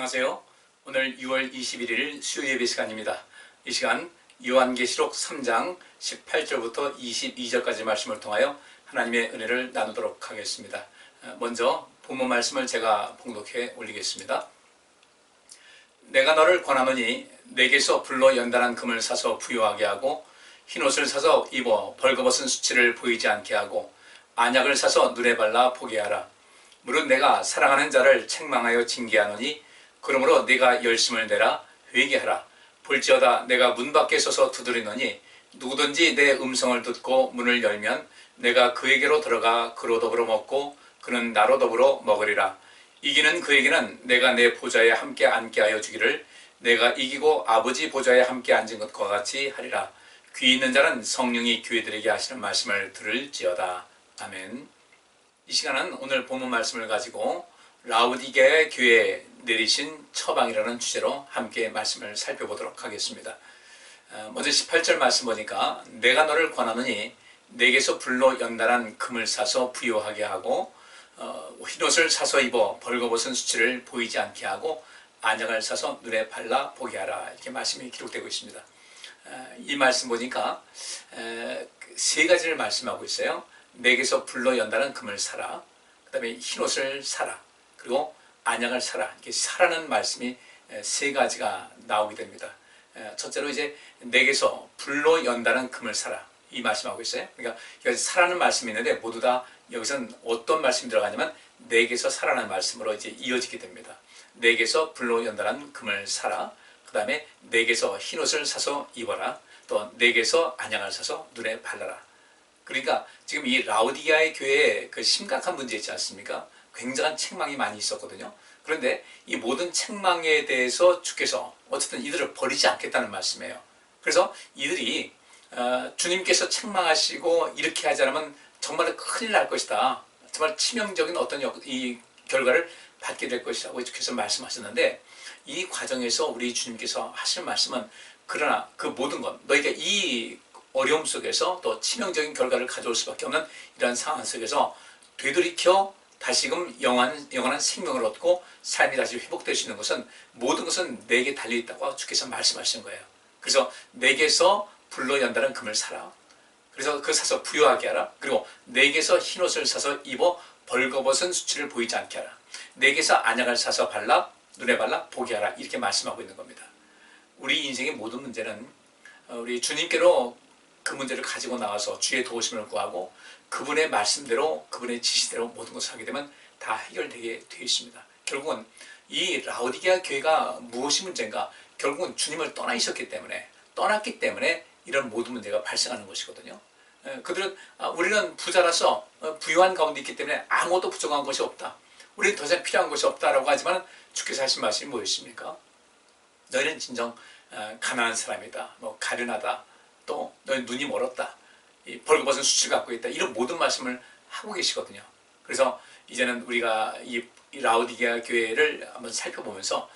안녕하세요. 오늘 6월 21일 수요 예배 시간입니다. 이 시간 요한계시록 3장 18절부터 22절까지 말씀을 통하여 하나님의 은혜를 나누도록 하겠습니다. 먼저 본문 말씀을 제가 봉독해 올리겠습니다. 내가 너를 권하노니 내게서 불로 연단한 금을 사서 부요하게 하고 흰옷을 사서 입어 벌거벗은 수치를 보이지 않게 하고 안약을 사서 눈에 발라 보게 하라. 무릇 내가 사랑하는 자를 책망하여 징계하노니 그러므로 네가 열심을 내라 회개하라. 볼지어다 내가 문 밖에 서서 두드리노니 누구든지 내 음성을 듣고 문을 열면 내가 그에게로 들어가 그로 더불어 먹고 그는 나로 더불어 먹으리라. 이기는 그에게는 내가 내 보좌에 함께 앉게 하여 주기를 내가 이기고 아버지 보좌에 함께 앉은 것과 같이 하리라. 귀 있는 자는 성령이 교회들에게 하시는 말씀을 들을지어다. 아멘. 이 시간은 오늘 본문 말씀을 가지고 라우디게아의 교회에 내리신 처방이라는 주제로 함께 말씀을 살펴보도록 하겠습니다. 먼저 18절 말씀 보니까 내가 너를 권하노니 내게서 불로 연단한 금을 사서 부요하게 하고 흰옷을 사서 입어 벌거벗은 수치를 보이지 않게 하고 안약을 사서 눈에 발라 보게 하라. 이렇게 말씀이 기록되고 있습니다. 이 말씀 보니까 세 가지를 말씀하고 있어요. 내게서 불로 연단한 금을 사라, 그 다음에 흰옷을 사라, 그리고 안약을 사라. 이렇게 사라는 말씀이 세 가지가 나오게 됩니다. 첫째로 이제 내게서 불로 연단한 금을 사라, 이 말씀하고 있어요. 그러니까 여기 사라는 말씀이 있는데 모두 다 여기서는 어떤 말씀이 들어가냐면 내게서 사라는 말씀으로 이제 이어지게 됩니다. 내게서 불로 연단한 금을 사라, 그 다음에 내게서 흰옷을 사서 입어라, 또 내게서 안약을 사서 눈에 발라라. 그러니까 지금 이 라우디게아의 교회에 그 심각한 문제 있지 않습니까? 굉장한 책망이 많이 있었거든요. 그런데 이 모든 책망에 대해서 주께서 어쨌든 이들을 버리지 않겠다는 말씀이에요. 그래서 이들이 주님께서 책망하시고 이렇게 하지 않으면 정말 큰일 날 것이다. 정말 치명적인 어떤 이 결과를 받게 될 것이라고 주께서 말씀하셨는데, 이 과정에서 우리 주님께서 하실 말씀은 그러나 그 모든 것, 너희가 이 어려움 속에서 또 치명적인 결과를 가져올 수밖에 없는 이러한 상황 속에서 되돌이켜 다시금 영원한 생명을 얻고 삶이 다시 회복될 수 있는 것은 모든 것은 내게 달려있다고 주께서 말씀하시는 거예요. 그래서 내게서 불로 연단한 금을 사라. 그래서 그 사서 부요하게 하라. 그리고 내게서 흰옷을 사서 입어 벌거벗은 수치를 보이지 않게 하라. 내게서 안약을 사서 발라 눈에 발라 보게 하라. 이렇게 말씀하고 있는 겁니다. 우리 인생의 모든 문제는 우리 주님께로 그 문제를 가지고 나와서 주의 도우심을 구하고 그분의 말씀대로 그분의 지시대로 모든 것을 하게 되면 다 해결되게 되어 있습니다. 결국은 이 라우디게아 교회가 무엇이 문제인가? 결국은 주님을 떠났기 때문에 이런 모든 문제가 발생하는 것이거든요. 그들은 우리는 부자라서 부유한 가운데 있기 때문에 아무것도 부족한 것이 없다, 우리는 더 이상 필요한 것이 없다라고 하지만 주께서 하신 말씀이 무엇입니까? 너희는 진정 가난한 사람이다, 가련하다, 또 너희 눈이 멀었다, 이 벌거벗은 수치를 갖고 있다, 이런 모든 말씀을 하고 계시거든요. 그래서 이제는 우리가 이 라우디게아 교회를 한번 살펴보면서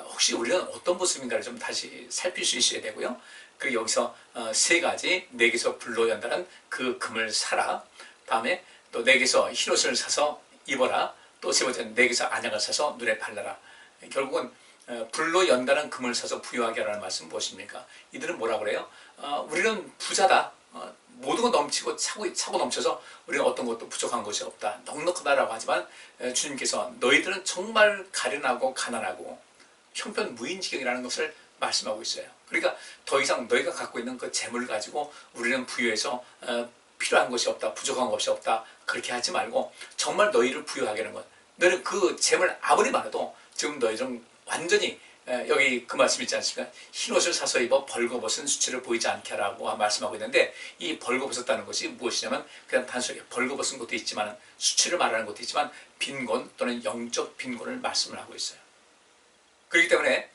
혹시 우리는 어떤 모습인가를 좀 다시 살필 수 있어야 되고요. 그리고 여기서 세 가지, 내게서 불로 연단한 그 금을 사라, 다음에 또 내게서 흰옷을 사서 입어라, 또 세 번째는 내게서 안약을 사서 눈에 발라라. 결국은 불로 연단한 금을 사서 부유하게 하라는 말씀은 무엇입니까? 이들은 뭐라 그래요? 우리는 부자다, 모든 거 넘치고 차고 넘쳐서 우리는 어떤 것도 부족한 것이 없다, 넉넉하다라고 하지만 주님께서 너희들은 정말 가련하고 가난하고 형편무인지경이라는 것을 말씀하고 있어요. 그러니까 더 이상 너희가 갖고 있는 그 재물을 가지고 우리는 부유해서 필요한 것이 없다, 부족한 것이 없다, 그렇게 하지 말고 정말 너희를 부유하게 하는 것, 너희는 그 재물 아무리 많아도 지금 너희들은 완전히 여기 그 말씀 있지 않습니까? 흰옷을 사서 입어 벌거벗은 수치를 보이지 않게 하라고 말씀하고 있는데, 이 벌거벗었다는 것이 무엇이냐면 그냥 단순하게 벌거벗은 것도 있지만 수치를 말하는 것도 있지만 빈곤 또는 영적 빈곤을 말씀을 하고 있어요. 그렇기 때문에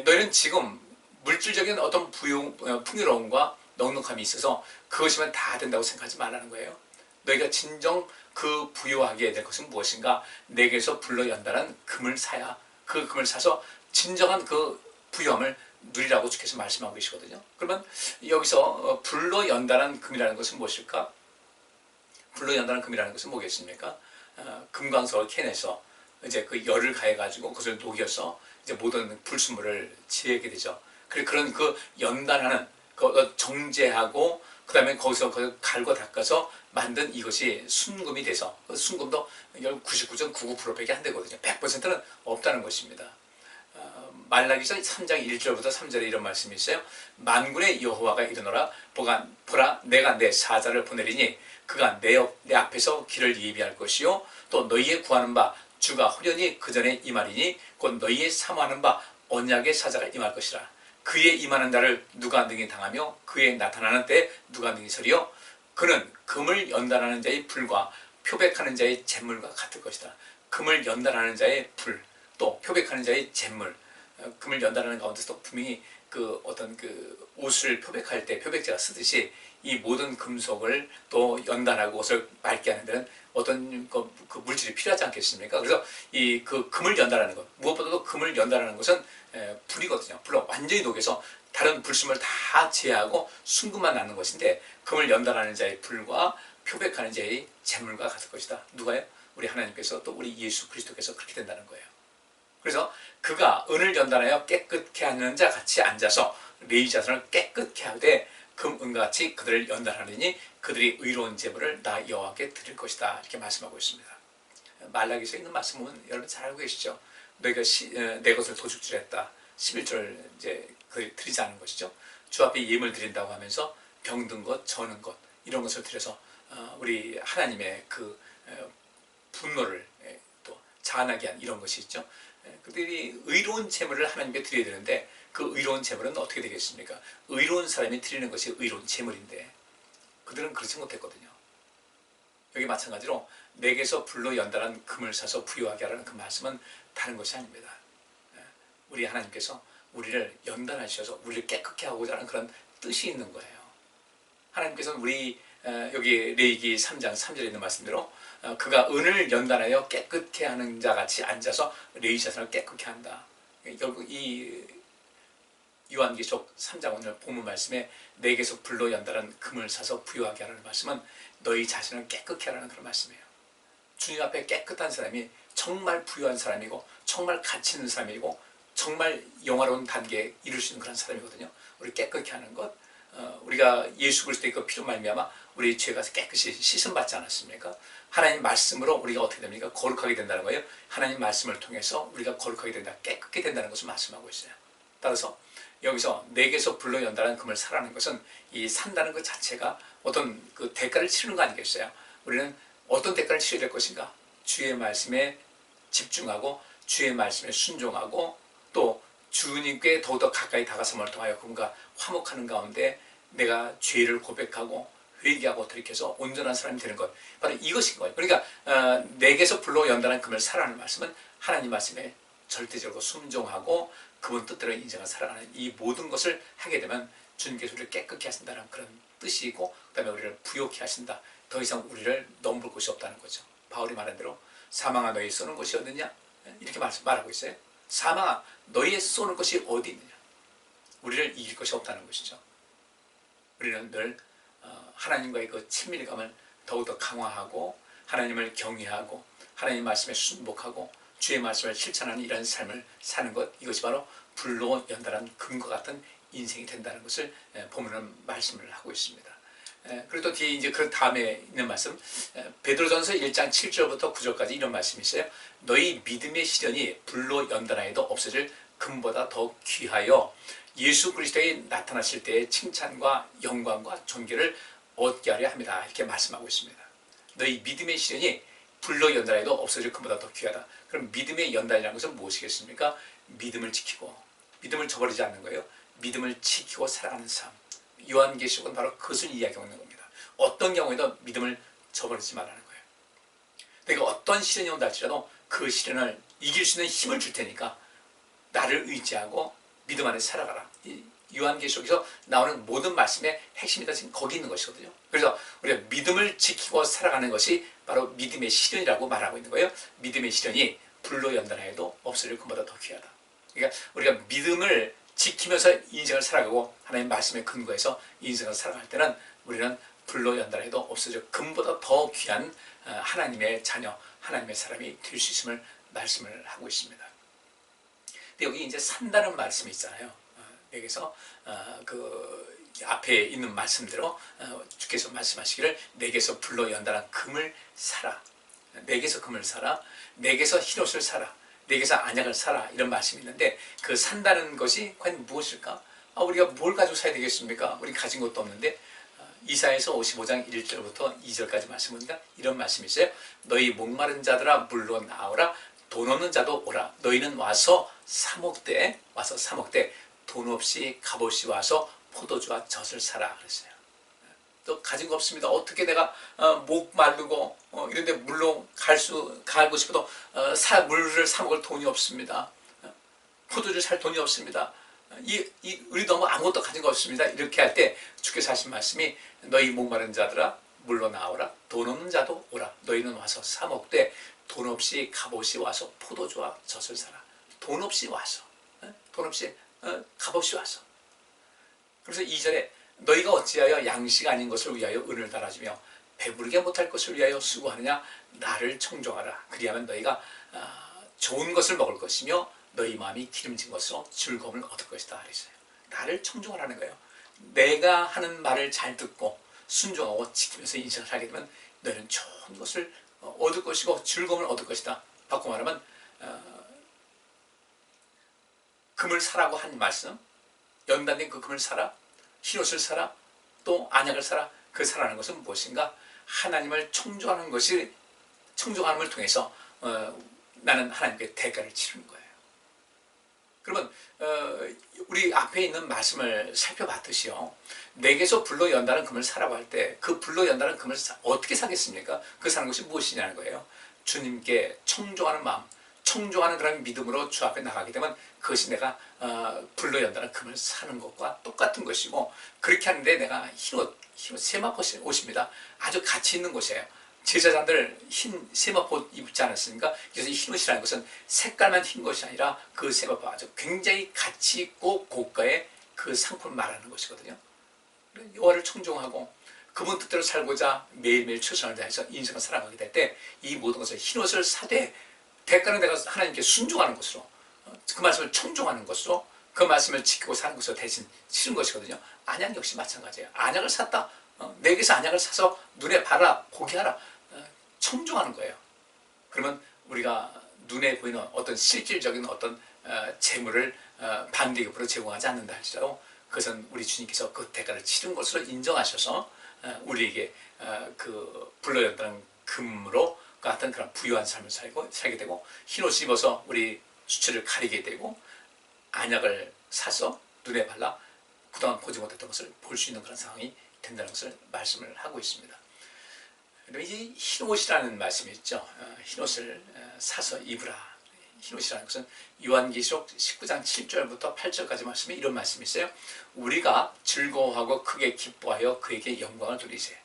너희는 지금 물질적인 어떤 풍요로움과 넉넉함이 있어서 그것이면 다 된다고 생각하지 말라는 거예요. 너희가 진정 그 부유하게 될 것은 무엇인가? 내게서 불로 연단한 금을 사야, 그 금을 사서 진정한 그 부유함을 누리라고 주께서 말씀하고 계시거든요. 그러면 여기서 불로 연단한 금이라는 것은 무엇일까? 불로 연단한 금이라는 것은 뭐겠습니까? 금광석을 캐내서 이제 그 열을 가해가지고 그것을 녹여서 이제 모든 불순물을 제하게 되죠. 그런 그 연단하는 그 정제하고 그다음에 거기서 그 갈고 닦아서 만든 이것이 순금이 돼서 그 순금도 99.99%밖에 안 되거든요. 100%는 없다는 것입니다. 말라기서 3장 1절부터 3절에 이런 말씀이 있어요. 만군의 여호와가 이르노라 보라 내가 내 사자를 보내리니 그가 내 앞에서 길을 예비할 것이요 또 너희의 구하는 바 주가 호련히 그 전에 임하리니 곧 너희의 사모하는 바 언약의 사자가 임할 것이라. 그의 임하는 날을 누가 능히 당하며 그의 나타나는 때에 누가 능히 서리요. 그는 금을 연단하는 자의 불과 표백하는 자의 잿물과 같을 것이다. 금을 연단하는 자의 불, 또 표백하는 자의 잿물. 금을 연단하는 가운데서 분명히 그 어떤 그 옷을 표백할 때 표백제가 쓰듯이 이 모든 금속을 또 연단하고 그것을 맑게 하는 데는 어떤 그 물질이 필요하지 않겠습니까? 그래서 이 그 금을 연단하는 것, 무엇보다도 금을 연단하는 것은 불이거든요. 불로 완전히 녹여서 다른 불순물을 다 제하고 순금만 남는 것인데 금을 연단하는 자의 불과 표백하는 자의 잿물과 같을 것이다. 누가요? 우리 하나님께서 또 우리 예수 그리스도께서 그렇게 된다는 거예요. 그래서 그가 은을 연단하여 깨끗게 하는 자 같이 앉아서 레위 자손을 깨끗게 하되 금, 은과 같이 그들을 연단하느니 그들이 의로운 제물을 나 여호와께 드릴 것이다. 이렇게 말씀하고 있습니다. 말라기서에 있는 말씀은 여러분 잘 알고 계시죠? 너희가 내 것을 도둑질했다. 11절 이제 그 드리지 않은 것이죠. 주 앞에 예물 드린다고 하면서 병든 것, 저는 것 이런 것을 드려서 우리 하나님의 그 분노를 또 자아나게 한 이런 것이 있죠. 그들이 의로운 제물을 하나님께 드려야 되는데 그 의로운 제물은 어떻게 되겠습니까? 의로운 사람이 드리는 것이 의로운 제물인데 그들은 그렇지 못했거든요. 여기 마찬가지로 내게서 불로 연단한 금을 사서 부유하게 하라는 그 말씀은 다른 것이 아닙니다. 우리 하나님께서 우리를 연단하셔서 우리를 깨끗게 하고자 하는 그런 뜻이 있는 거예요. 하나님께서는 우리 여기 레위기 3장 3절에 있는 말씀대로 그가 은을 연단하여 깨끗게 하는 자 같이 앉아서 레위 자손을 깨끗게 한다. 결국 이 요한계시록 3장 오늘 본문 말씀에 내게서 불로 연단한 금을 사서 부유하게 하라는 말씀은 너희 자신을 깨끗게 하라는 그런 말씀이에요. 주님 앞에 깨끗한 사람이 정말 부유한 사람이고 정말 가치 있는 사람이고 정말 영화로운 단계에 이룰 수 있는 그런 사람이거든요. 우리 깨끗게 하는 것, 우리가 예수 그리스도의 그 피로 말미암아 우리 죄가 깨끗이 씻음받지 않았습니까? 하나님 말씀으로 우리가 어떻게 됩니까? 거룩하게 된다는 거예요. 하나님 말씀을 통해서 우리가 거룩하게 된다, 깨끗게 된다는 것을 말씀하고 있어요. 따라서 여기서 내게서 불로 연단한 금을 사라는 것은 이 산다는 것 자체가 어떤 그 대가를 치르는 거 아니겠어요? 우리는 어떤 대가를 치러야 될 것인가? 주의 말씀에 집중하고 주의 말씀에 순종하고 또 주님께 더욱더 가까이 다가섬을 통하여 그분과 화목하는 가운데 내가 죄를 고백하고 회개하고 돌이켜서 온전한 사람이 되는 것, 바로 이것인 거예요. 그러니까 내게서 불로 연단한 금을 사라는 말씀은 하나님 말씀에 절대적으로 순종하고 그분 뜻대로 인생을 살아가는 이 모든 것을 하게 되면 주님께서 우리를 깨끗게 하신다는 그런 뜻이고 그 다음에 우리를 부욕케 하신다. 더 이상 우리를 넘볼 곳이 없다는 거죠. 바울이 말한 대로 사망아 너희 쏘는 곳이 어디냐? 이렇게 말하고 있어요. 사망아 너희의 쏘는 것이 어디 있느냐? 우리를 이길 것이 없다는 것이죠. 우리는 늘 하나님과의 그 친밀감을 더욱더 강화하고 하나님을 경외하고 하나님 말씀에 순복하고 주의 말씀을 실천하는 이런 삶을 사는 것, 이것이 바로 불로 연단한 금과 같은 인생이 된다는 것을 본문은 말씀을 하고 있습니다. 그리고 또 뒤에 이제 그 다음에 있는 말씀, 베드로전서 1장 7절부터 9절까지 이런 말씀이 있어요. 너희 믿음의 시련이 불로 연단하여도 없어질 금보다 더 귀하여 예수 그리스도에 나타나실 때의 칭찬과 영광과 존귀를 얻게 하려 합니다. 이렇게 말씀하고 있습니다. 너희 믿음의 시련이 불로 연단해도 없어질 금보다 더 귀하다. 그럼 믿음의 연단이라는 것은 무엇이겠습니까? 믿음을 지키고 믿음을 저버리지 않는 거예요. 믿음을 지키고 살아가는 삶. 요한계시록은 바로 그것을 이야기하고 있는 겁니다. 어떤 경우에도 믿음을 저버리지 말라는 거예요. 내가 어떤 시련이 온다 할지라도 그 시련을 이길 수 있는 힘을 줄 테니까 나를 의지하고 믿음 안에 살아가라. 이 요한계시록에서 나오는 모든 말씀의 핵심이 다 지금 거기 있는 것이거든요. 그래서 우리가 믿음을 지키고 살아가는 것이 바로 믿음의 시련이라고 말하고 있는 거예요. 믿음의 시련이 불로 연단하여도 없어질 것보다 더 귀하다. 그러니까 우리가 믿음을 지키면서 인생을 살아가고 하나님 말씀에 근거해서 인생을 살아갈 때는 우리는 불로 연단해도 없어질 금보다 더 귀한 하나님의 자녀, 하나님의 사람이 될 수 있음을 말씀을 하고 있습니다. 근데 여기 이제 산다는 말씀이 있잖아요. 내게서 그 앞에 있는 말씀대로 주께서 말씀하시기를 내게서 불러 연단한 금을 사라. 내게서 금을 사라. 내게서 흰옷을 사라. 내게서 안약을 사라. 이런 말씀이 있는데 그 산다는 것이 과연 무엇일까? 우리가 뭘 가지고 사야 되겠습니까? 우리 가진 것도 없는데. 이사야서 55장 1절부터 2절까지 말씀 보니까 이런 말씀이 있어요. 너희 목마른 자들아 물로 나오라. 돈 없는 자도 오라. 너희는 와서 사 먹되 돈 없이 값없이 와서 포도주와 젖을 사라 그랬어요. 또 가진 거 없습니다. 어떻게 내가 목 마르고 이런데 물로 가고 싶어도 물을 사 먹을 돈이 없습니다. 포도주 살 돈이 없습니다. 우리 너무 아무것도 가진 거 없습니다. 이렇게 할 때 주께서 하신 말씀이 너희 목마른 자들아 물로 나오라. 돈 없는 자도 오라. 너희는 와서 사 먹되 돈 없이 값없이 와서 포도주와 젖을 사라. 돈 없이 와서 값없이 와서. 그래서 2절에 너희가 어찌하여 양식 아닌 것을 위하여 은을 달아주며 배부르게 못할 것을 위하여 수고하느냐. 나를 청종하라. 그리하면 너희가 좋은 것을 먹을 것이며 너희 마음이 기름진 것으로 즐거움을 얻을 것이다 그랬어요. 나를 청종하라는 거예요. 내가 하는 말을 잘 듣고 순종하고 지키면서 인생을 살게 되면 너희는 좋은 것을 얻을 것이고 즐거움을 얻을 것이다. 바꿔 말하면 금을 사라고 한 말씀, 연단된 그 금을 사라, 흰옷을 사라, 또 안약을 사라. 그 사라는 것은 무엇인가? 하나님을 청종하는 것이, 청종함을 통해서 나는 하나님께 대가를 치르는 거예요. 그러면 우리 앞에 있는 말씀을 살펴봤듯이요, 내게서 불로 연다는 금을 사라고 할 때 그 불로 연다는 금을 어떻게 사겠습니까? 그 사는 것이 무엇이냐는 거예요. 주님께 청종하는 마음, 청종하는 그런 믿음으로 주 앞에 나가게 되면 그것이 내가 불로 연다는 금을 사는 것과 똑같은 것이고, 그렇게 하는데 내가 흰옷 세마포 옷입니다. 아주 가치 있는 곳이에요. 제사장들 흰 세마포 입지 않았습니까? 그래서 이 흰옷이라는 것은 색깔만 흰 것이 아니라 그 세마포 아주 굉장히 가치 있고 고가의 그 상품을 말하는 것이거든요. 여호와를 청종하고 그분 뜻대로 살고자 매일매일 최선을 다해서 인생을 살아가게 될 때 이 모든 것을 흰옷을 사되 대가는 내가 하나님께 순종하는 것으로, 그 말씀을 청종하는 것으로, 그 말씀을 지키고 사는 것으로 대신 치른 것이거든요. 안약 역시 마찬가지예요. 안약을 샀다. 내게서 안약을 사서 눈에 봐라, 보게 하라. 청종하는 거예요. 그러면 우리가 눈에 보이는 어떤 실질적인 어떤 재물을 반대급으로 제공하지 않는다 할지라도 그것은 우리 주님께서 그 대가를 치른 것으로 인정하셔서 우리에게 그 불러였다는 금으로 같은 그런 부유한 삶을 살게 되고, 흰옷을 입어서 우리 수치를 가리게 되고, 안약을 사서 눈에 발라 그동안 보지 못했던 것을 볼 수 있는 그런 상황이 된다는 것을 말씀을 하고 있습니다. 이 흰옷이라는 말씀이 있죠. 흰옷을 사서 입으라. 흰옷이라는 것은 요한계시록 19장 7절부터 8절까지 말씀에 이런 말씀이 있어요. 우리가 즐거워하고 크게 기뻐하여 그에게 영광을 돌리세.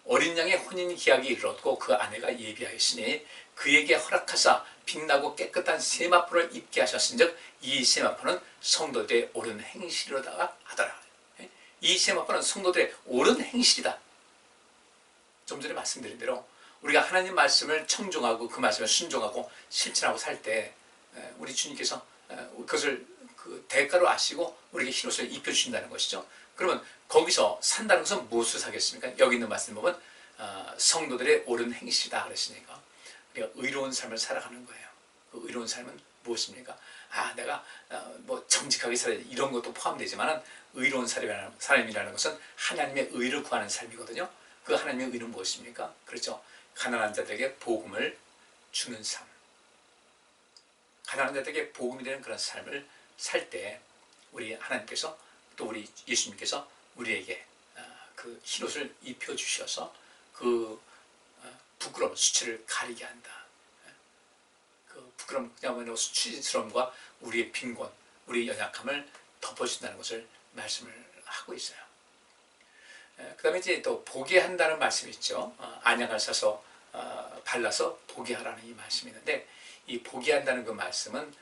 어린 양의 혼인 기약이 이르렀고 그 아내가 예비하였으니 그에게 허락하사 빛나고 깨끗한 세마포를 입게 하셨은즉 이 세마포는 성도들의 옳은 행실이로다가 하더라. 이 세마포는 성도들의 옳은 행실이다. 좀 전에 말씀드린 대로 우리가 하나님 말씀을 청종하고 그 말씀을 순종하고 실천하고 살 때 우리 주님께서 그것을 그 대가로 아시고 우리에게 흰옷을 입혀주신다는 것이죠. 그러면 거기서 산다는 것은 무엇을 사겠습니까? 여기 있는 말씀 보면 성도들의 옳은 행실이다 그랬으니까 우리가 의로운 삶을 살아가는 거예요. 그 의로운 삶은 무엇입니까? 내가 뭐 정직하게 살아야 돼, 이런 것도 포함되지만 의로운 삶이라는 것은 하나님의 의를 구하는 삶이거든요. 그 하나님의 의는 무엇입니까? 그렇죠. 가난한 자들에게 복음을 주는 삶. 가난한 자들에게 복음이 되는 그런 삶을 살 때 우리 하나님께서 또 우리 예수님께서 우리에게 그 흰옷을 입혀주셔서 그 부끄러움, 수치를 가리게 한다. 그 부끄러움, 그냥 수치스러움과 우리의 빈곤, 우리의 연약함을 덮어준다는 것을 말씀을 하고 있어요. 그 다음에 이제 또 보게 한다는 말씀이 있죠. 안약을 사서 발라서 보게 하라는 이 말씀이 있는데, 이 보게 한다는 그 말씀은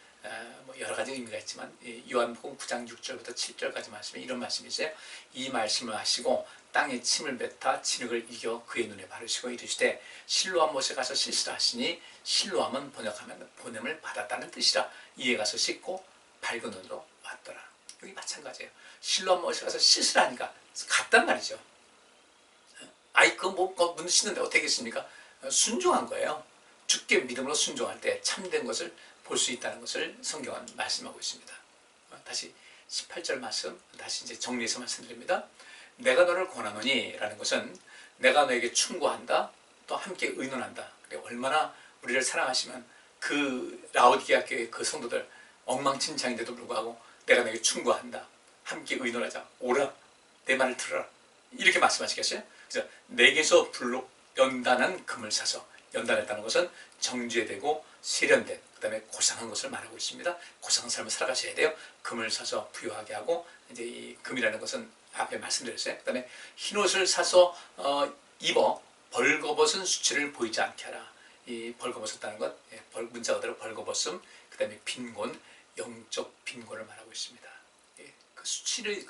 뭐 여러 가지 의미가 있지만 요한복음 9장 6절부터 7절까지 말씀에 이런 말씀이 있어요. 이 말씀을 하시고 땅에 침을 뱉어 진흙을 이겨 그의 눈에 바르시고 이르시되 실로암 못에 가서 씻으라 하시니 실로암은 번역하면 보냄을 받았다는 뜻이라. 이에 가서 씻고 밝은 눈으로 왔더라. 여기 마찬가지예요. 실로암 못에 가서 씻으라 하니까 갔단 말이죠. 아이 문 씻는데 어떻게 겠습니까? 순종한 거예요. 주께 믿음으로 순종할 때 참된 것을 볼 수 있다는 것을 성경은 말씀하고 있습니다. 다시 18절 말씀 다시 이제 정리해서 말씀드립니다. 내가 너를 권하노니 라는 것은 내가 너에게 충고한다, 또 함께 의논한다. 얼마나 우리를 사랑하시면 그 라오디게아 교회 그 성도들 엉망진창인데도 불구하고 내가 너에게 충고한다, 함께 의논하자, 오라, 내 말을 들어라, 이렇게 말씀하시겠어요? 그래서 내게서 불로 연단한 금을 사서, 연단했다는 것은 정죄되고 세련된, 그 다음에 고상한 것을 말하고 있습니다. 고상한 삶을 살아가셔야 돼요. 금을 사서 부유하게 하고, 이제 이 금이라는 것은 앞에 말씀드렸어요. 그 다음에 흰옷을 사서 입어 벌거벗은 수치를 보이지 않게 하라. 이 벌거벗었다는 것, 문자 그대로 벌거벗음, 그 다음에 빈곤, 영적 빈곤을 말하고 있습니다. 그 수치를,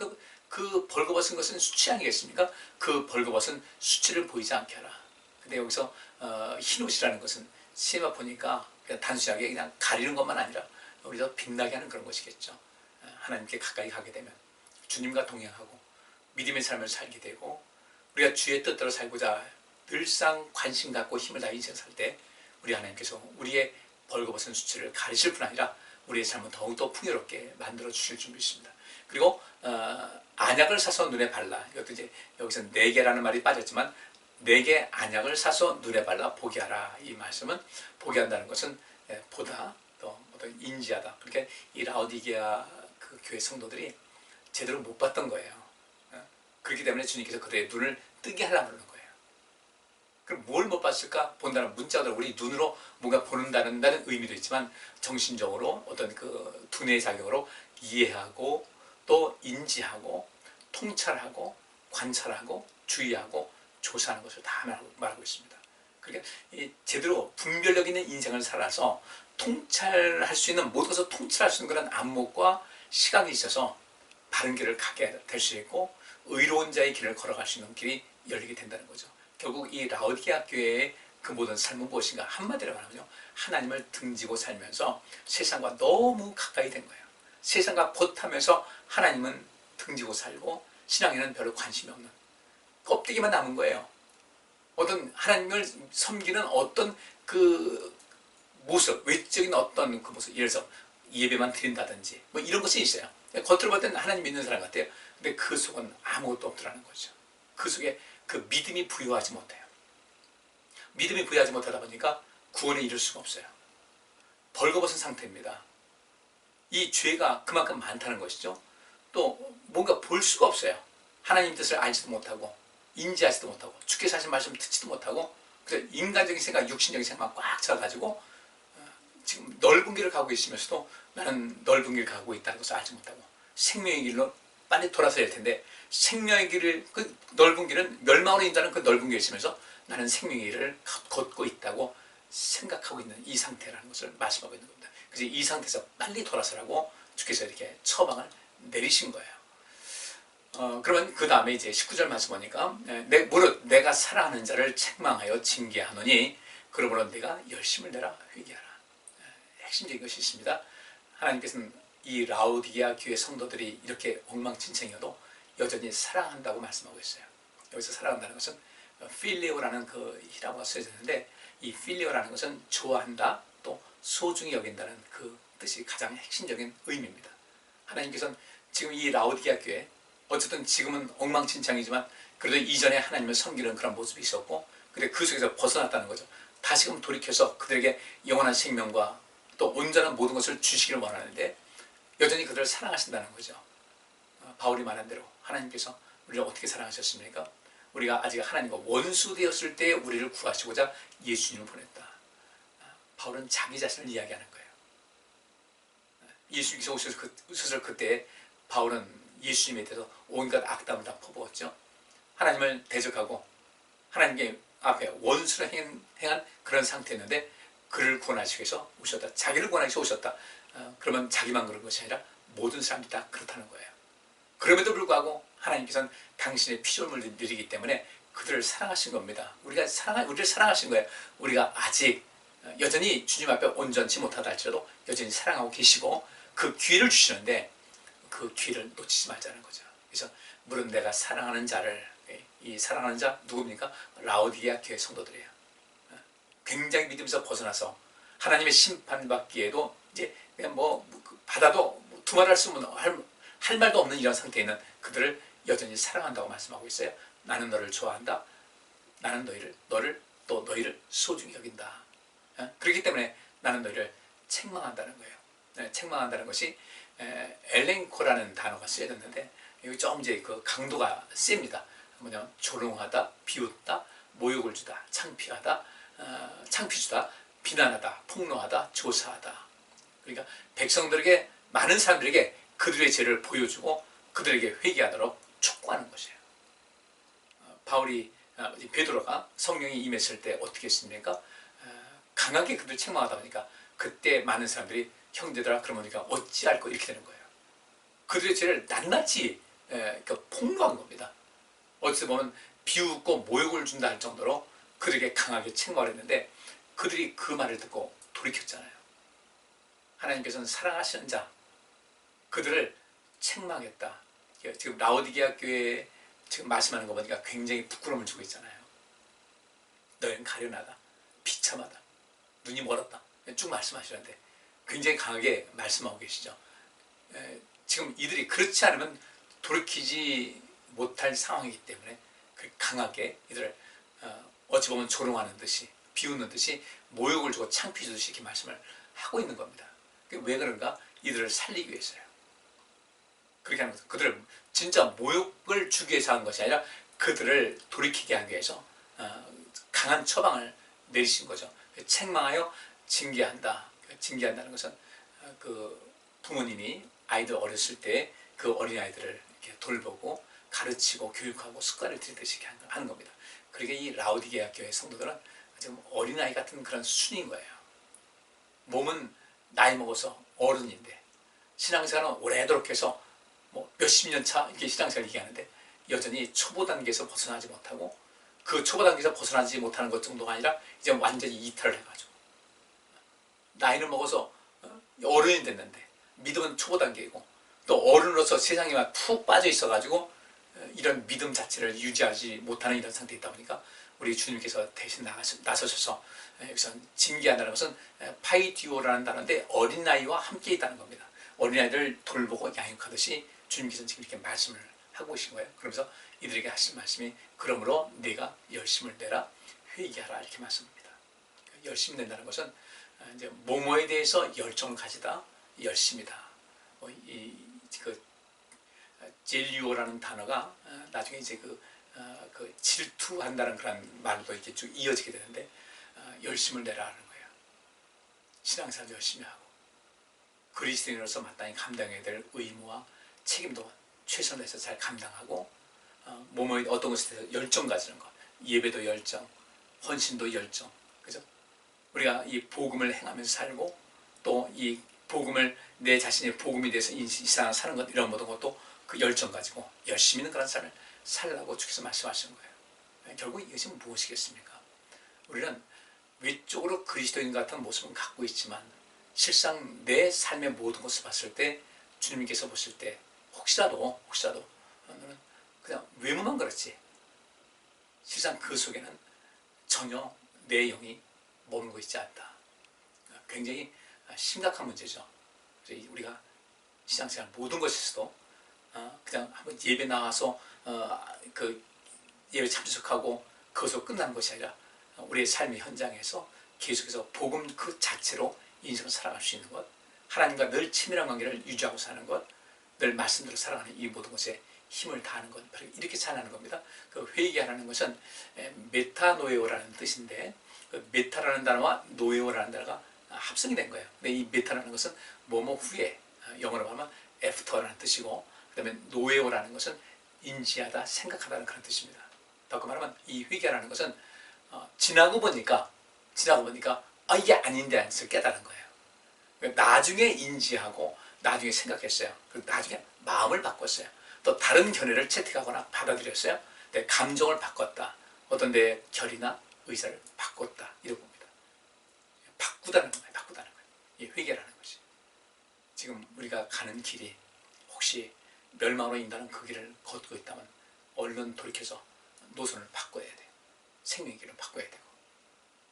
그 벌거벗은 것은 수치 아니겠습니까? 그 벌거벗은 수치를 보이지 않게 하라. 근데 여기서 흰옷이라는 것은 시에마 보니까 그냥 단순하게 그냥 가리는 것만 아니라 우리도 빛나게 하는 그런 것이겠죠. 하나님께 가까이 가게 되면 주님과 동행하고 믿음의 삶을 살게 되고, 우리가 주의 뜻대로 살고자 늘상 관심 갖고 힘을 다해 인생 살 때 우리 하나님께서 우리의 벌거벗은 수치를 가리실 뿐 아니라 우리의 삶은 더욱더 풍요롭게 만들어 주실 줄 믿습니다. 그리고 안약을 사서 눈에 발라, 이것도 이제 여기서 내게라는 말이 빠졌지만 내게 안약을 사서 눈에 발라 보게 하라. 이 말씀은 보게 한다는 것은 보다, 또 인지하다. 그렇게 이 라오디게아 그 교회 성도들이 제대로 못 봤던 거예요. 그렇기 때문에 주님께서 그들의 눈을 뜨게 하려고 하는 거예요. 그럼 뭘 못 봤을까? 본다는 문자로 우리 눈으로 뭔가 보는다는 의미도 있지만 정신적으로 어떤 그 두뇌의 작용으로 이해하고 또 인지하고 통찰하고 관찰하고 주의하고 조사하는 것을 다 말하고 있습니다. 그러니까 제대로 분별력 있는 인생을 살아서 통찰할 수 있는, 모든 것을 통찰할 수 있는 그런 안목과 시각이 있어서 바른 길을 가게 될 수 있고 의로운 자의 길을 걸어갈 수 있는 길이 열리게 된다는 거죠. 결국 이 라오디게아 교회의 그 모든 삶은 무엇인가? 한마디로 말하면요, 하나님을 등지고 살면서 세상과 너무 가까이 된 거예요. 세상과 벗하면서 하나님은 등지고 살고 신앙에는 별로 관심이 없는, 껍데기만 남은 거예요. 어떤 하나님을 섬기는 어떤 그 모습, 외적인 어떤 그 모습, 예를 들어서 예배만 드린다든지 뭐 이런 것이 있어요. 겉으로 볼 때는 하나님 믿는 사람 같아요. 근데 그 속은 아무것도 없더라는 거죠. 그 속에 그 믿음이 부유하지 못해요. 믿음이 부유하지 못하다 보니까 구원에 이를 수가 없어요. 벌거벗은 상태입니다. 이 죄가 그만큼 많다는 것이죠. 또 뭔가 볼 수가 없어요. 하나님 뜻을 알지도 못하고 인지하지도 못하고 주께서 하신 말씀 듣지도 못하고, 그래서 인간적인 생각, 육신적인 생각만 꽉 차가지고 지금 넓은 길을 가고 있으면서도 나는 넓은 길을 가고 있다는 것을 알지 못하고 생명의 길로 빨리 돌아서야 할 텐데, 생명의 길을, 그 넓은 길은 멸망으로 인도하는 그 넓은 길이 있으면서 나는 생명의 길을 걷고 있다고 생각하고 있는 이 상태라는 것을 말씀하고 있는 겁니다. 그래서 이 상태에서 빨리 돌아서라고 주께서 이렇게 처방을 내리신 거예요. 그러면 그 다음에 이제 19절 말씀 보니까 무릇 내가 사랑하는 자를 책망하여 징계하노니 그러므로 내가 열심을 내라 회개하라. 핵심적인 것이 있습니다. 하나님께서는 이 라오디게아 교회 성도들이 이렇게 엉망진창이어도 여전히 사랑한다고 말씀하고 있어요. 여기서 사랑한다는 것은 필리오라는 그 히라고가 쓰여졌는데, 이 필리오라는 것은 좋아한다, 또 소중히 여긴다는 그 뜻이 가장 핵심적인 의미입니다. 하나님께서는 지금 이 라오디게아 교회, 어쨌든 지금은 엉망진창이지만 그래도 이전에 하나님을 섬기는 그런 모습이 있었고, 근데 그 속에서 벗어났다는 거죠. 다시금 돌이켜서 그들에게 영원한 생명과 또 온전한 모든 것을 주시기를 원하는데 여전히 그들을 사랑하신다는 거죠. 바울이 말한 대로 하나님께서 우리를 어떻게 사랑하셨습니까? 우리가 아직 하나님과 원수 되었을 때 우리를 구하시고자 예수님을 보냈다. 바울은 자기 자신을 이야기하는 거예요. 예수님께서 오셨을 그때 바울은 예수님에 대해서 온갖 악담을 다 퍼부었죠. 하나님을 대적하고 하나님께 앞에 원수를 행한 그런 상태였는데, 그를 구원하시기 위해서 오셨다. 자기를 구원하기 위해서 오셨다. 그러면 자기만 그런 것이 아니라 모든 사람들이 다 그렇다는 거예요. 그럼에도 불구하고 하나님께서는 당신의 피조물을 드리기 때문에 그들을 사랑하신 겁니다. 우리를 사랑하신 거예요. 우리가 아직 여전히 주님 앞에 온전치 못하다 할지라도 여전히 사랑하고 계시고 그 기회를 주시는데 그 기회를 놓치지 말자는 거죠. 그래서 물은 내가 사랑하는 자를, 이 사랑하는 자 누굽니까? 라오디게아 교회 성도들이에요. 굉장히 믿음에서 벗어나서 하나님의 심판받기에도 이제 그냥 받아도 두말할 수 없는 할 말도 없는 이런 상태에 있는 그들을 여전히 사랑한다고 말씀하고 있어요. 나는 너를 좋아한다. 나는 너희를 소중히 여긴다. 그렇기 때문에 나는 너희를 책망한다는 거예요. 책망한다는 것이 엘렌코라는 단어가 쓰여졌는데 여기 좀 이제 그 강도가 셉니다. 뭐냐면 조롱하다, 비웃다, 모욕을 주다, 창피하다, 창피 주다, 비난하다, 폭로하다, 조사하다. 그러니까 백성들에게 많은 사람들에게 그들의 죄를 보여주고 그들에게 회개하도록 촉구하는 것이에요. 베드로가 성령이 임했을 때 어떻게 했습니까? 강하게 그들 책망하다 보니까 그때 많은 사람들이 형제들아 그러니까 어찌할꼬 이렇게 되는 거예요. 그들의 죄를 낱낱이 폭로한 겁니다. 어찌 보면 비웃고 모욕을 준다 할 정도로 그들에게 강하게 책망을 했는데 그들이 그 말을 듣고 돌이켰잖아요. 하나님께서는 사랑하시는 자 그들을 책망했다. 지금 라오디게아 교회에 지금 말씀하는 거 보니까 굉장히 부끄러움을 주고 있잖아요. 너희는 가련하다, 비참하다, 눈이 멀었다 쭉 말씀하시는데 굉장히 강하게 말씀하고 계시죠. 지금 이들이 그렇지 않으면 돌이키지 못할 상황이기 때문에 강하게 이들을 어찌 보면 조롱하는 듯이 비웃는 듯이 모욕을 주고 창피 주듯이 이렇게 말씀을 하고 있는 겁니다. 왜 그런가? 이들을 살리기 위해서요. 그렇게 하는 거죠. 그들을 진짜 모욕을 주기 위해서 한 것이 아니라 그들을 돌이키게 하기 위해서 강한 처방을 내리신 거죠. 책망하여 징계한다. 징계한다는 것은 그 부모님이 아이들 어렸을 때 그 어린아이들을 이렇게 돌보고 가르치고 교육하고 습관을 들이듯이 하는 겁니다. 그러니까 이 라오디게아 교회 성도들은 지금 어린아이 같은 그런 수준인 거예요. 몸은 나이 먹어서 어른인데 신앙생활은 오래도록 해서 몇십 년 차 이렇게 신앙생활을 얘기하는데 여전히 초보 단계에서 벗어나지 못하고 그 초보 단계에서 벗어나지 못하는 것 정도가 아니라 이제 완전히 이탈을 해가지고 나이를 먹어서 어른이 됐는데 믿음은 초보 단계이고 또 어른으로서 세상에 푹 빠져 있어가지고 이런 믿음 자체를 유지하지 못하는 이런 상태에 있다 보니까 우리 주님께서 대신 나서셔서 여기서 징계한다는 것은 파이디오라는 단어인데 어린아이와 함께 있다는 겁니다. 어린아이를 돌보고 양육하듯이 주님께서는 지금 이렇게 말씀을 하고 계신 거예요. 그러면서 이들에게 하신 말씀이 그러므로 네가 열심을 내라 회개하라 이렇게 말씀합니다. 열심히 낸다는 것은 이제 뭐뭐에 대해서 열정을 가지다 열심이다. 젤리오라는 단어가 나중에 이제 그 질투한다는 그런 말도 이렇게 쭉 이어지게 되는데 열심을 내라 하는 거예요. 신앙생활 열심히 하고 그리스도인으로서 마땅히 감당해야 될 의무와 책임도 최선을 다해서 잘 감당하고 어떤 것에 대해서 열정 가지는 것, 예배도 열정, 헌신도 열정, 그죠? 우리가 이 복음을 행하면서 살고 또 이 복음을 내 자신의 복음에 대해서 이 세상을 사는 것 이런 모든 것도 그 열정 가지고 열심히 있는 그런 삶을 살라고 주께서 말씀하시는 거예요. 결국 이것이 무엇이겠습니까? 우리는 외적으로 그리스도인 같은 모습은 갖고 있지만 실상 내 삶의 모든 것을 봤을 때 주님께서 보실 때 혹시라도 너는 그냥 외모만 그렇지 실상 그 속에는 전혀 내 영이 머물고 있지 않다. 굉장히 심각한 문제죠. 우리가 신앙생활 모든 것에서도 그냥 한번 예배 나와서 그 예배 참석하고 그것으로 끝나는 것이 아니라 우리의 삶의 현장에서 계속해서 복음 그 자체로 인생을 살아갈 수 있는 것, 하나님과 늘 친밀한 관계를 유지하고 사는 것, 늘 말씀대로 살아가는 이 모든 것에 힘을 다하는 것, 이렇게 살아가는 겁니다. 그 회개하라는 것은 메타노에오라는 뜻인데 그 메타라는 단어와 노에오라는 단어가 합성이 된 거예요. 근데 이 메타라는 것은 뭐뭐 후에 영어로 하면 after라는 뜻이고 그 다음에 노에오라는 것은 인지하다, 생각하다는 그런 뜻입니다. 바꿔 말하면 이 회개라는 것은 지나고 보니까 이게 아닌데 안에서 깨달은 거예요. 나중에 인지하고 나중에 생각했어요. 그리고 나중에 마음을 바꿨어요. 또 다른 견해를 채택하거나 받아들였어요. 내 감정을 바꿨다. 어떤 내 결이나 의사를 바꿨다. 이런 겁니다. 바꾸다는 거예요. 바꾸다는 거예요. 이 회개라는 거지. 지금 우리가 가는 길이 혹시 멸망으로 인도하는 그 길을 걷고 있다면 얼른 돌이켜서 노선을 바꿔야 돼요. 생명의 길을 바꿔야 되고,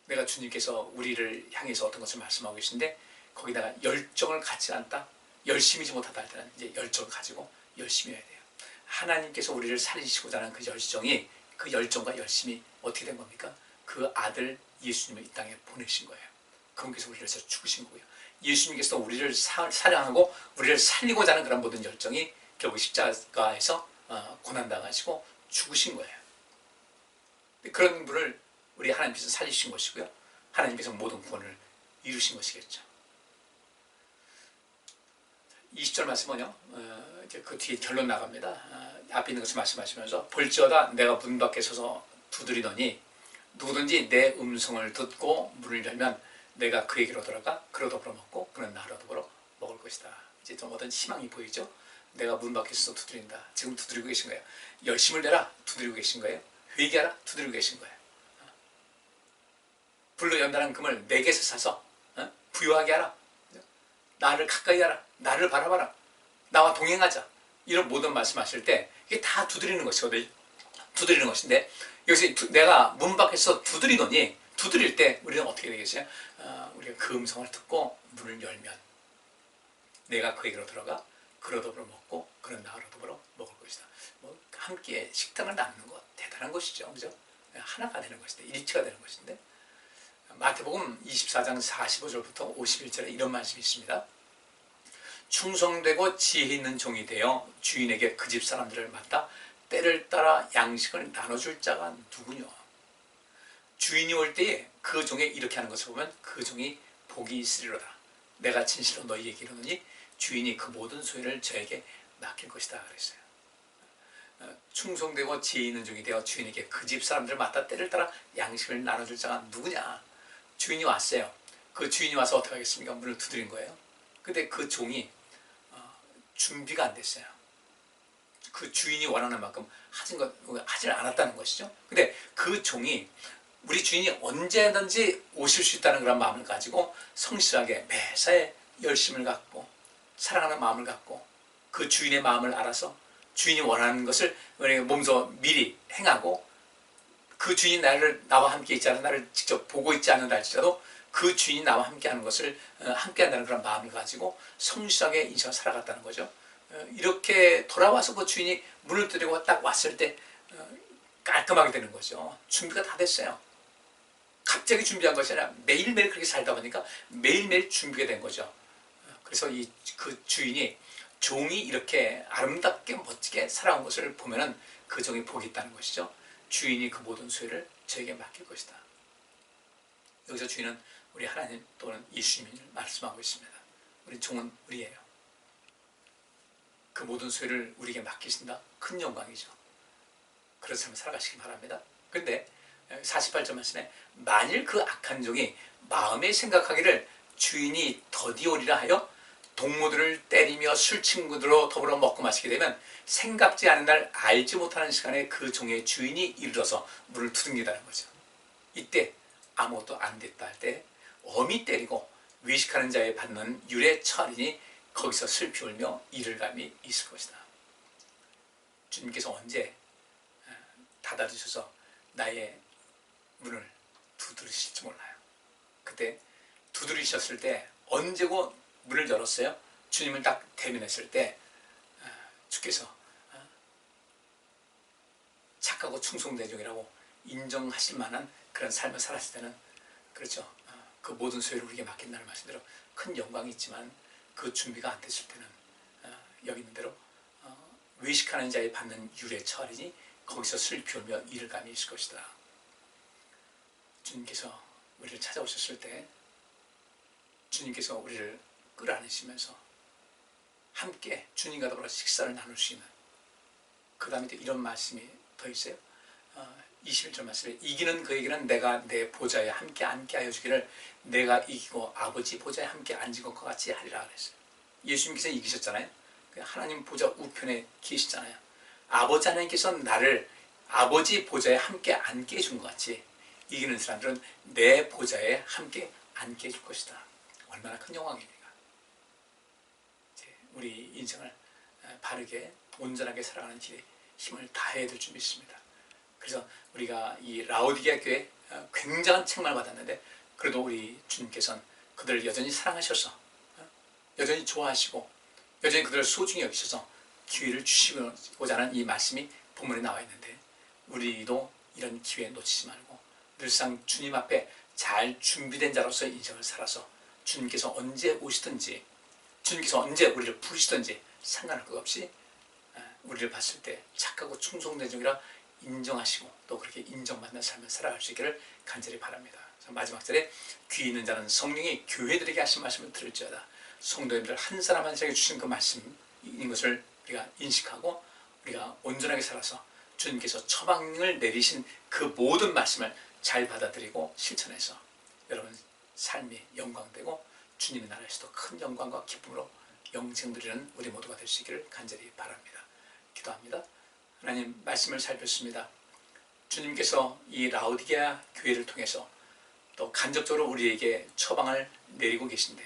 내가 주님께서 우리를 향해서 어떤 것을 말씀하고 계신데 거기다가 열정을 갖지 않다, 열심히지 못하다 할 때는 이제 열정을 가지고 열심히 해야 돼요. 하나님께서 우리를 살리시고자 하는 그 열정이, 그 열정과 열심이 어떻게 된 겁니까? 그 아들 예수님을 이 땅에 보내신 거예요. 그분께서 우리를 위해서 죽으신 거고요. 예수님께서 우리를 사랑하고 우리를 살리고자 하는 그런 모든 열정이 결국 십자가에서 고난당하시고 죽으신 거예요. 그런 분을 우리 하나님께서 살리신 것이고요. 하나님께서 모든 구원을 이루신 것이겠죠. 20절 말씀은요, 이제 그 뒤에 결론 나갑니다. 앞에 있는 것을 말씀하시면서 볼지어다 내가 문 밖에 서서 두드리더니 누구든지 내 음성을 듣고 문을 열면 내가 그에게로 돌아가 그로 더불어 먹고 그는 나로 더불어 먹을 것이다. 이제 좀 어떤 희망이 보이죠? 내가 문 밖에 서서 두드린다. 지금 두드리고 계신 거예요. 열심을 내라. 두드리고 계신 거예요. 회개하라. 두드리고 계신 거예요. 불로 연단한 금을 내게서 사서 부유하게 하라. 나를 가까이 하라. 나를 바라봐라. 나와 동행하자. 이런 모든 말씀하실 때 이게 다 두드리는 것이거든요. 두드리는 것인데 여기서 내가 문 밖에서 두드리더니, 두드릴 때 우리는 어떻게 되겠어요? 우리가 그 음성을 듣고 문을 열면 내가 그에게로 들어가 그로 더불어 먹고 그는 나로 더불어 먹을 것이다. 함께 식당을 나누는 것 대단한 것이죠. 그죠? 하나가 되는 것인데, 일치가 되는 것인데, 마태복음 24장 45절부터 51절에 이런 말씀이 있습니다. 충성되고 지혜 있는 종이 되어 주인에게 그 집 사람들을 맡아 때를 따라 양식을 나눠줄 자가 누구냐. 주인이 올 때에 그 종이 이렇게 하는 것을 보면 그 종이 복이 있으리로다. 내가 진실로 너희에게 이르노니 주인이 그 모든 소유를 저에게 맡길 것이다 그랬어요. 충성되고 지혜 있는 종이 되어 주인에게 그 집 사람들을 맡아 때를 따라 양식을 나눠줄 자가 누구냐. 주인이 왔어요. 그 주인이 와서 어떻게 하겠습니까? 문을 두드린 거예요. 근데 그 종이 준비가 안 됐어요. 그 주인이 원하는 만큼 하질 않았다는 것이죠. 근데 그 종이 우리 주인이 언제든지 오실 수 있다는 그런 마음을 가지고 성실하게 매사에 열심을 갖고 사랑하는 마음을 갖고 그 주인의 마음을 알아서 주인이 원하는 것을 몸소 미리 행하고, 그 주인이 나와 함께 있지 않은, 나를 직접 보고 있지 않는다 할지라도 그 주인이 나와 함께하는 것을 함께한다는 그런 마음을 가지고 성실하게 인생을 살아갔다는 거죠. 이렇게 돌아와서 그 주인이 문을 두드리고 딱 왔을 때 깔끔하게 되는 거죠. 준비가 다 됐어요. 갑자기 준비한 것이 아니라 매일매일 그렇게 살다 보니까 매일매일 준비가 된 거죠. 그래서 그 주인이, 종이 이렇게 아름답게 멋지게 살아온 것을 보면은 그 종이 복이 있다는 것이죠. 주인이 그 모든 소유를 저에게 맡길 것이다. 여기서 주인은 우리 하나님 또는 예수님을 말씀하고 있습니다. 우리 종은 우리예요. 그 모든 소유를 우리에게 맡기신다. 큰 영광이죠. 그런 삶을 살아가시기 바랍니다. 근데 48절 말씀에 만일 그 악한 종이 마음에 생각하기를 주인이 더디오리라 하여 동무들을 때리며 술친구들로 더불어 먹고 마시게 되면 생각지 않은 날 알지 못하는 시간에 그 종의 주인이 이르러서 문을 두둥긴다는 거죠. 이때 아무것도 안 됐다 할 때 엄히 때리고 외식하는 자에 받는 율에 처하리니 거기서 슬피 울며 이를 감이 있을 것이다. 주님께서 언제 닫아주셔서 나의 문을 두드리실지 몰라요. 그때 두드리셨을 때 언제고 문을 열었어요? 주님을 딱 대면했을 때 주께서 착하고 충성된 종이라고 인정하실 만한 그런 삶을 살았을 때는, 그렇죠, 그 모든 소유를 우리에게 맡긴다는 말씀대로 큰 영광이 있지만 그 준비가 안 됐을 때는 여기 있는 대로 외식하는 자에 받는 율에 처하리니 거기서 슬피 울며 이를 감이 있을 것이다. 주님께서 우리를 찾아오셨을 때 주님께서 우리를 끌어안으시면서 함께 주님과 더불어 식사를 나눌 수 있는, 그 다음에 또 이런 말씀이 더 있어요. 21절 말씀에 이기는 그에게는 내가 내 보좌에 함께 앉게 하여 주기를 내가 이기고 아버지 보좌에 함께 앉은 것과 같이 하리라 그랬어요. 예수님께서 이기셨잖아요. 하나님 보좌 우편에 계시잖아요. 아버지 하나님께서 나를 아버지 보좌에 함께 앉게 해준 것 같이 이기는 사람들은 내 보좌에 함께 앉게 해줄 것이다. 얼마나 큰 영광입니까? 우리 인생을 바르게 온전하게 살아가는 길에 힘을 다해야 될 줄 믿습니다. 그래서 우리가 이 라오디게아 교회 굉장한 책망을 받았는데 그래도 우리 주님께서는 그들을 여전히 사랑하셔서 여전히 좋아하시고 여전히 그들을 소중히 여기셔서 기회를 주시고자 하는 이 말씀이 본문에 나와 있는데 우리도 이런 기회 놓치지 말고 늘상 주님 앞에 잘 준비된 자로서 인생을 살아서 주님께서 언제 오시든지 주님께서 언제 우리를 부르시든지 상관할 것 없이 우리를 봤을 때 착하고 충성된 종이라 인정하시고 또 그렇게 인정받는 삶을 살아갈 수 있기를 간절히 바랍니다. 마지막 절에 귀 있는 자는 성령이 교회들에게 하신 말씀을 들을지어다. 성도님들 한 사람 한 사람에게 주신 그 말씀인 것을 우리가 인식하고 우리가 온전하게 살아서 주님께서 처방을 내리신 그 모든 말씀을 잘 받아들이고 실천해서 여러분 삶이 영광되고 주님의 나라에서도 큰 영광과 기쁨으로 영생 누리는 우리 모두가 될 수 있기를 간절히 바랍니다. 기도합니다. 하나님 말씀을 살폈습니다. 주님께서 이 라오디게아 교회를 통해서 또 간접적으로 우리에게 처방을 내리고 계신데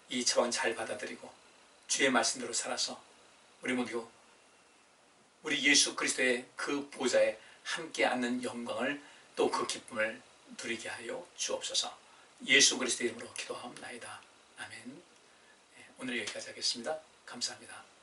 이 처방을 잘 받아들이고 주의 말씀대로 살아서 우리 모두 우리 예수 그리스도의 그 보좌에 함께 앉는 영광을 또 그 기쁨을 누리게 하여 주옵소서. 예수 그리스도의 이름으로 기도하옵나이다. 아멘. 오늘 여기까지 하겠습니다. 감사합니다.